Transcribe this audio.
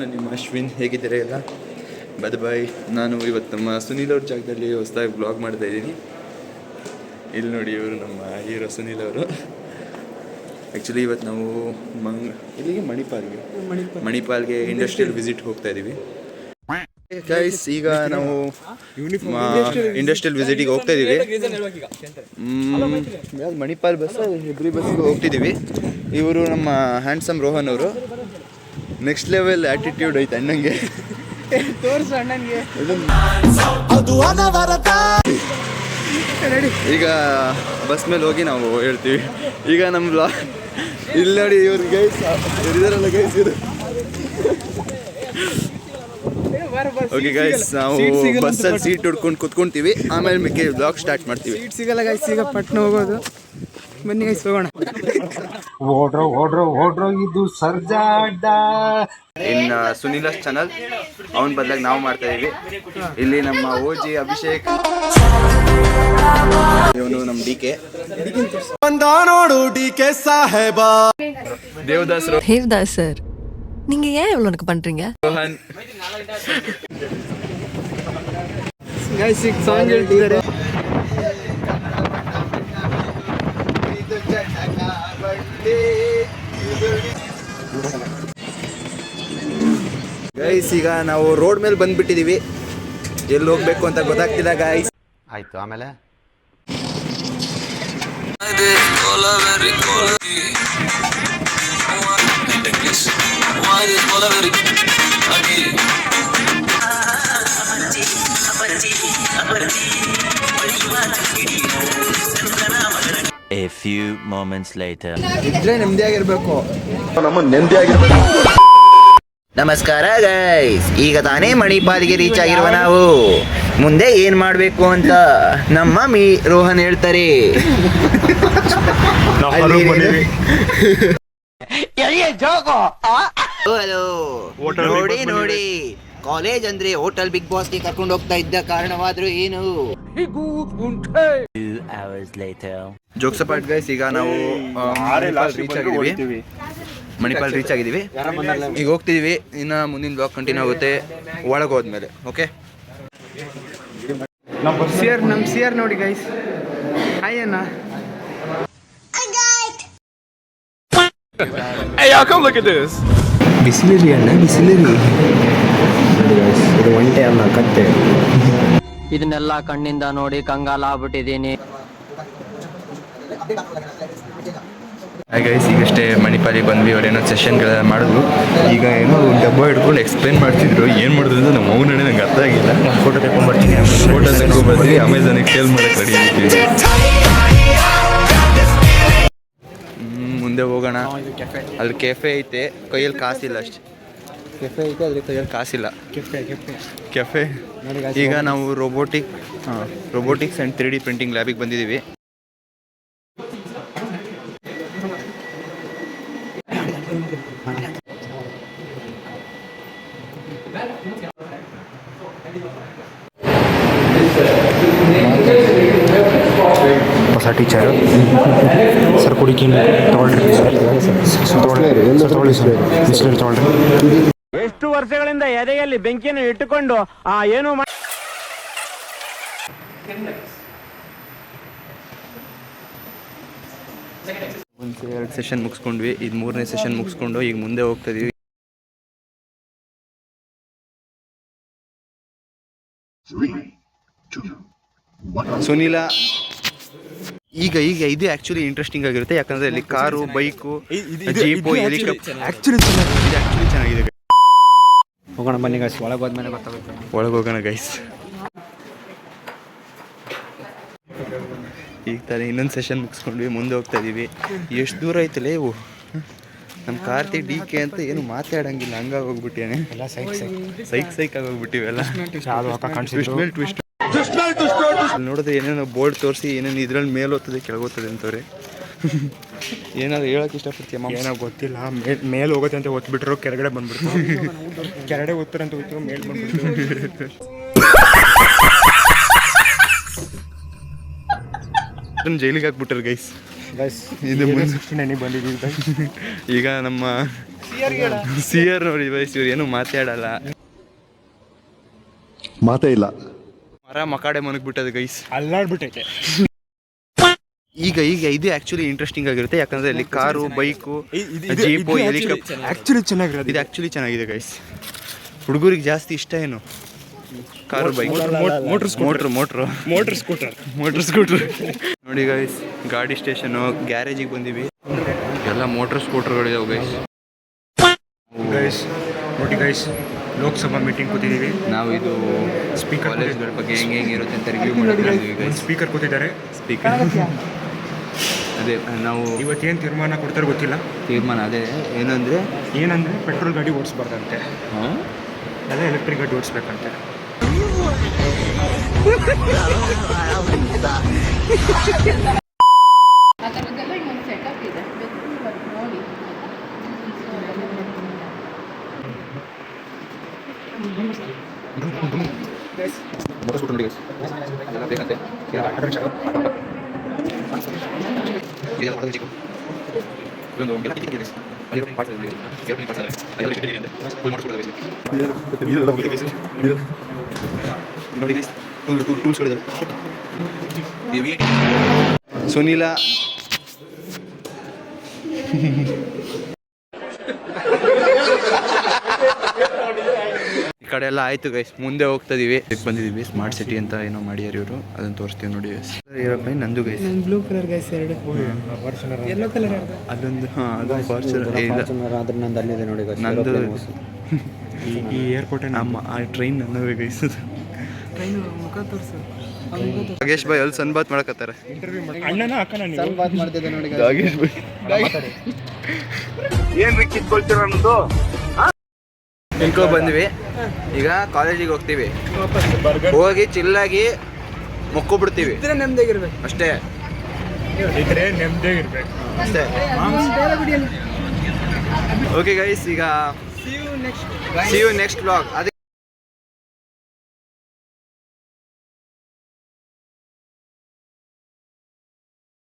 ನಾನು ನಿಮ್ಮ ಅಶ್ವಿನ್, ಹೇಗಿದ್ದೀರಾ ಎಲ್ಲ? ಬಾಯ್. ನಾನು ಇವತ್ತು ನಮ್ಮ ಸುನೀಲ್ ಅವ್ರ ಜಾಗದಲ್ಲಿ ಹೊಸದಾಗಿ ಬ್ಲಾಗ್ ಮಾಡ್ತಾ ಇದ್ದೀನಿ. ಇಲ್ಲಿ ನೋಡಿ, ಇವರು ನಮ್ಮ ಹೀರೋ ಸುನೀಲ್ ಅವರು. ಆ್ಯಕ್ಚುಲಿ ಇವತ್ತು ನಾವು ಇಲ್ಲಿಗೆ ಮಣಿಪಾಲ್ಗೆ ಇಂಡಸ್ಟ್ರಿಯಲ್ ವಿಸಿಟ್ ಹೋಗ್ತಾ ಇದ್ದೀವಿ ಗೈಸ್. ಈಗ ನಾವು ಇಂಡಸ್ಟ್ರಿಯಲ್ ವಿಸಿಟಿಗೆ ಹೋಗ್ತಾ ಇದ್ದೀವಿ. ಮಣಿಪಾಲ್ ಬಸ್, ಹೆಬ್ರಿ ಬಸ್ಗೆ ಹೋಗ್ತಿದ್ದೀವಿ. ಇವರು ನಮ್ಮ ಹ್ಯಾಂಡ್ಸಮ್ ರೋಹನ್ ಅವರು. ನೆಕ್ಸ್ಟ್ ಲೆವೆಲ್ ಆ್ಯಟಿಟ್ಯೂಡ್ ಐತೆ ಅಣ್ಣಂಗೆ. ಈಗ ಬಸ್ ಮೇಲೆ ಹೋಗಿ ನಾವು ಹೇಳ್ತೀವಿ. ಈಗ ನಮ್ಮ ಇಲ್ಲಿ ನೋಡಿ, ಇವ್ರು ಗೈಸ್ ಇದಾರಲ್ಲ ಗೈಸ್, ಇದು ಓಕೆ ಗೈಸ್, ನಾವು ಬಸ್ಸಲ್ಲಿ ಸೀಟ್ ಹುಡ್ಕೊಂಡು ಕುತ್ಕೊಂತೀವಿ. ಆಮೇಲೆ ಮಿಕ್ಕಿ ಬ್ಲಾಗ್ ಸ್ಟಾರ್ಟ್ ಮಾಡ್ತೀವಿ. ಸೀಟ್ ಸಿಗಲ್ಲ ಗೈಸ್, ಈಗ ಪಟ್ನ ಹೋಗೋದು. ಬನ್ನಿ ಗೈಸ್ ಹೋಗೋಣ. ಓಡ್ರೋ ಇದು ಸರ್ಜಾಡ. ಇನ್ನು ಸುನೀಲ ಚಾನಲ್ ಅವನ ಬದಲಾಗಿ ನಾವು ಮಾಡ್ತಾ ಇದೀವಿ. ಇಲ್ಲಿ ನಮ್ಮ ಓಜಿ ಅಭಿಷೇಕ್, ಇವನು ನಮ್ಮ ಡಿಕೆ ನೋಡು, ಡಿಕೆ ಸಾಹೇಬ. தேவதாஸ் சார், நீங்க ஏன் இவ்வளவு எனக்கு பண்றீங்க? ರೋಹನ್ ಗೈಸ್ ಈಗ ಸಾಂಗ್ ಹೇಳ್ತಿದ್ದಾರೆ. ಗೈಸ್, ಈಗ ನಾವು ರೋಡ್ ಮೇಲೆ ಬಂದ್ಬಿಟ್ಟಿದೀವಿ. ಎಲ್ಲಿ ಹೋಗ್ಬೇಕು ಅಂತ ಗೊತ್ತಾಗ್ತಿಲ್ಲ ಗೈಸ್. ಆಯ್ತು, ಆಮೇಲೆ A few moments later. ಇದ್ರೆ ನೆಮ್ಮದಿಯಾಗಿರ್ಬೇಕು. ನೆಮ್ಮದಿಯಾಗಿರ್ಬೇಕು. ನಮಸ್ಕಾರ ಗೈಸ್, ಈಗ ತಾನೇ ಮಣಿಪಾಲ್ಗೆ ರೀಚ್ ಆಗಿರುವ ನಾವು. ಮುಂದೆ ಏನ್ ಮಾಡ್ಬೇಕು ಅಂತ ನಮ್ಮ ರೋಹನ್ ಹೇಳ್ತಾರೆ. ಹಲೋ, ನೋಡಿ ಕಾಲೇಜ್ ಅಂದ್ರೆ ಹೋಟೆಲ್ ಬಿಗ್ ಬಾಸ್ಗೆ ಕರ್ಕೊಂಡು ಹೋಗ್ತಾ ಇದ್ದ ಕಾರಣವಾದ್ರು ಏನು? 2 hours later. Jokes apart guys, ಈಗ ನಾವು ಮಣಿಪಾಲ್ ರೀಚ್ ಆಗಿದ್ದೀವಿ. ಈಗ ಹೋಗ್ತಿದೀವಿ. ಇನ್ನು ಮುಂದಿನ ಬ್ಲಾಗ್ ಕಂಟಿನ್ಯೂ ಆಗುತ್ತೆ ಒಳಗೆ ಹೋದ್ಮೇಲೆ. ಓಕೆ, ನಮ್ಮ ಸಿಯರ್ ನೋಡಿ ಗೈಸ್. ಹಾಯ್ ಅಣ್ಣ. Hey, y'all come look at this. ಬಿಸಿಲಿರಿ ಅಣ್ಣ, ಬಿಸಿಲಿರಿ. ಇದು ಒಂಟೆ ಅಲ್ಲ, ಕತ್ತೆ. ಇದನ್ನೆಲ್ಲ ಕಣ್ಣಿಂದ ನೋಡಿ ಕಂಗಾಲ ಆಗ್ಬಿಟ್ಟಿದ್ದೀನಿ. ಹಾಯ್ ಗೈಸ್, ಈಗಷ್ಟೇ ಮಣಿಪಾಲಿಗೆ ಬಂದ್ವಿ. ಅವ್ರೇನೋ ಸೆಷನ್ಗಳೆಲ್ಲ ಮಾಡಿದ್ರು. ಈಗ ಏನೋ ಡಬ್ಬ ಹಿಡ್ಕೊಂಡು ಎಕ್ಸ್ಪ್ಲೇನ್ ಮಾಡ್ತಿದ್ರು. ಏನು ಮಾಡಿದ್ರು ಅಂತ ನಮ್ಮ ಮೌನನೇ ನಂಗೆ ಅರ್ಥ ಆಗಿಲ್ಲ. ಫೋಟೋ ತಗೊಂಡ್ಬರ್ತೀನಿ, ಫೋಟೋ ತಗೊಂಡ್ಬರ್ತೀವಿ. ಅಮೆಝಾನಿಗೆ ಸೇಲ್ ಮಾಡೋಕ್ಕೆ ರೆಡಿ ಆಗಿದ್ದೀವಿ. ಮುಂದೆ ಹೋಗೋಣ. ಅಲ್ಲಿ ಕೆಫೆ ಐತೆ, ಕೈಯಲ್ಲಿ ಕಾಸಿಲ್ಲ ಅಷ್ಟೇ. ಕೆಫೆ ಐತೆ, ಅದ್ರ ಕೈಯಲ್ಲಿ ಕಾಸಿಲ್ಲ. ಕೆಫೆ. ಈಗ ನಾವು ರೋಬೋಟಿಕ್ಸ್ ಆ್ಯಂಡ್ 3D ಪ್ರಿಂಟಿಂಗ್ ಲ್ಯಾಬಿಗೆ ಬಂದಿದ್ದೀವಿ. ಹೊಸ ಟೀಚರು ಸರ್, ಕುಡಿಕಿ ತೊಗೊಳ್ರಿ ತೊಗೊಳ್ರಿ. ಎಷ್ಟು ವರ್ಷಗಳಿಂದ ಎದೆಯಲ್ಲಿ ಬೆಂಕಿಯನ್ನು ಇಟ್ಟುಕೊಂಡು ಏನು ಒಂದು 2 ಸೆಷನ್ ಮುಗಿಸ್ಕೊಂಡ್ವಿ. ಇದು 3ನೇ ಸೆಷನ್ ಮುಗಿಸ್ಕೊಂಡು ಈಗ ಮುಂದೆ ಹೋಗ್ತಾ ಇದೀವಿ. ಸುನೀಲ, ಈಗ ಇದು ಆ್ಯಕ್ಚುಲಿ ಇಂಟ್ರೆಸ್ಟಿಂಗ್ ಆಗಿರುತ್ತೆ. ಯಾಕಂದರೆ ಇಲ್ಲಿ car, bike, jeep, helicopter actually ಚೆನ್ನಾಗಿದೆ. ಹೋಗೋಣ ಬನ್ನಿ ಗೈಸ್, ಒಳಗೆ ಹೋದ್ಮೇಲೆ ಗೊತ್ತಾಗುತ್ತೆ. ಒಳಗೆ ಹೋಗೋಣ ಗೈಸ್. ಈಗ ತಾನೇ ಇನ್ನೊಂದು ಸೆಷನ್ ಮುಗಿಸ್ಕೊಂಡ್ವಿ, ಮುಂದೆ ಹೋಗ್ತಾ ಇದೀವಿ. ಎಷ್ಟು ದೂರ ಐತಲ್ಲ ಇವು. ನಮ್ಮ ಕಾರ್ತಿಕ್ ಡಿಕೆ ಅಂತ ಏನು ಮಾತಾಡಂಗಿಲ್ಲ, ಹಂಗಾಗಿ ಹೋಗ್ಬಿಟ್ಟಿಯಾನೆ. ಎಲ್ಲ ಸೈಕ್ ಆಗೋಗ್ಬಿಟ್ಟಿವೆಲ್ಲ. ಟ್ವಿಸ್ಟ್ ದುಷ್ಟ ನೋಡಿದ್ರೆ ಏನೇನೋ ಬೋರ್ಡ್ ತೋರಿಸಿ ಏನೇನು ಇದ್ರಲ್ಲಿ ಮೇಲೆ ಹೋಗ್ತದೆ ಕೆಳಗೋಗ್ತದೆ ಅಂತವ್ರೆ. ಏನಾದ್ರು ಹೇಳೋಕೆ ಇಷ್ಟಪಡ್ತೀಯ? ಏನೋ ಗೊತ್ತಿಲ್ಲ, ಮೇಲೆ ಹೋಗುತ್ತೆ ಅಂತ ಒತ್ಬಿಟ್ರು, ಕೆಳಗಡೆ ಬಂದ್ಬಿಡ್ತು. ಕೆಳಗಡೆ ಓದ್ತಾರೆ ಅಂತ ಹೋಯ್ತು, ಮೇಲೆ ಬಂದ್ಬಿಡ್ತು. ಜೈಲಿಗೆ ಹಾಕ್ಬಿಟ್ರು ಗೈಸ್. ಇದು 69 ಬಂದಿದ್ದೀವಿ. ಈಗ ನಮ್ಮ ಸಿ ಆರ್ ನೋಡಿ ವಯಸ್ಸು ಇವ್ರು ಏನು ಮಾತಾಡಲ್ಲ. ಮಾತೇ ಇಲ್ಲ. ಮರ ಮಕಾಡೆ ಮನಗ್ಬಿಟ್ಟದು ಗೈಸ್. ಅಲ್ಲಾಡ್ಬಿಟ್ಟೈತೆ. ಈಗ ಇದು ಆಕ್ಚುಲಿ ಇಂಟ್ರೆಸ್ಟಿಂಗ್ ಆಗಿರುತ್ತೆ, ಯಾಕಂದ್ರೆ ಇಲ್ಲಿ car, bike, jeep, helicopter actually ಚೆನ್ನಾಗಿರೋದು. ಇದು ಆಕ್ಚುಲಿ ಚೆನ್ನಾಗಿದೆ ಗೈಸ್. ಹುಡುಗರಿಗೆ ಜಾಸ್ತಿ ಇಷ್ಟ ಏನು ಕಾರು, ಬೈಕ್, ಮೋಟ್ರ್ ಸ್ಕೂಟರ್. ನೋಡಿ ಗೈಸ್, ಗಾಡಿ ಸ್ಟೇಷನು, ಗ್ಯಾರೇಜಿಗೆ ಬಂದಿವಿ. ಎಲ್ಲ ಮೋಟ್ರ್ ಸ್ಕೂಟರ್ಗಳಿದಾವೆ ಗೈಸ್. ಗೈಸ್ ನೋಡಿ ಗೈಸ್, ಲೋಕಸಭಾ ಮೀಟಿಂಗ್ ಕೂತಿದ್ದೀವಿ ನಾವು ಇದು ಸ್ಪೀಕರ್ ಕಾಲೇಜ್ಗಳ ಬಗ್ಗೆ ಹೆಂಗೆ ಇರುತ್ತೆ ಅಂತ ರಿವ್ಯೂ ಮಾಡಿದ್ದೀವಿ ಗೈಸ್. ಸ್ಪೀಕರ್ ಕೂತಿದ್ದಾರೆ. ಸ್ಪೀಕರ್ ಅದೇ ನಾವು ಇವತ್ತೇನು ತೀರ್ಮಾನ ಕೊಡ್ತಾರೆ ಗೊತ್ತಿಲ್ಲ. ತೀರ್ಮಾನ ಅದೇ ಏನಂದರೆ ಪೆಟ್ರೋಲ್ ಗಾಡಿ ಓಡಿಸ್ಬಾರ್ದಂತೆ, ಎಲ್ಲ ಎಲೆಕ್ಟ್ರಿಕ್ ಗಾಡಿ ಓಡಿಸ್ಬೇಕಂತೆ. ಸುನೀಲ ಈ ಕಡೆ ಎಲ್ಲ ಆಯ್ತು ಗೈಸ್. ಮುಂದೆ ಹೋಗ್ತಾ ಇದೀವಿ. ಬಂದಿದ್ದೀವಿ ಸ್ಮಾರ್ಟ್ ಸಿಟಿ ಅಂತ ಏನೋ ಮಾಡ್ಯಾರ ಇವರು, ಅದನ್ನ ತೋರಿಸ್ತೀವಿ ನೋಡಿ ಗೈಸ್. ಇರೋಪ್ಪ ನಂದು ಗೈಸ್, ಬ್ಲೂ ಕಲರ್ ಗೈಸ್, ಎರಡು ಯೆಲ್ಲೋ ಕಲರ್ ಅಲ್ಲೊಂದು ಅದೊಂದು ಫಾರ್ಚುನರ್ ನೋಡಿ ನಂದು. ಈ ಏರ್ಪೋರ್ಟ್ ನಮ್ಮ ಆ ಟ್ರೈನ್ ನನ್ನವೇ ಗೈಸ್. ಟ್ರೈನು ಮುಖ ತೋರಿಸು. ನಾಗೇಶ್ ಬಾಯ್ ಅಲ್ಲಿ ಸನ್ಬಾತ್ ಮಾಡಕತ್ತಾರೆ. ಅಣ್ಣನ ಅಕ್ಕನ ನೀವು ಬಾತ್ ಮಾಡ್ತಿದ್ದೆ ನೋಡಿ ನಾಗೇಶ್ ಬಾಯ್ ಇನ್ಕೋ ಬಂದ್ವಿ. ಈಗ ಕಾಲೇಜಿಗೆ ಹೋಗ್ತೀವಿ, ಹೋಗಿ ಚಿಲ್ಲಾಗಿ ಮುಕ್ಕು ಬಿಡ್ತೀವಿ ನೆಮ್ಮದಿಯಾಗಿರ್ಬೇಕು ಅಷ್ಟೇ. ಇದ್ರೆ ನೆಮ್ಮದಿ ಇರ್ಬೇಕು ಅಷ್ಟೇ. ಓಕೆ ಗೈಸ್, ಈಗ ಸಿ ಯು ನೆಕ್ಸ್ಟ್ ವ್ಲಾಗ್.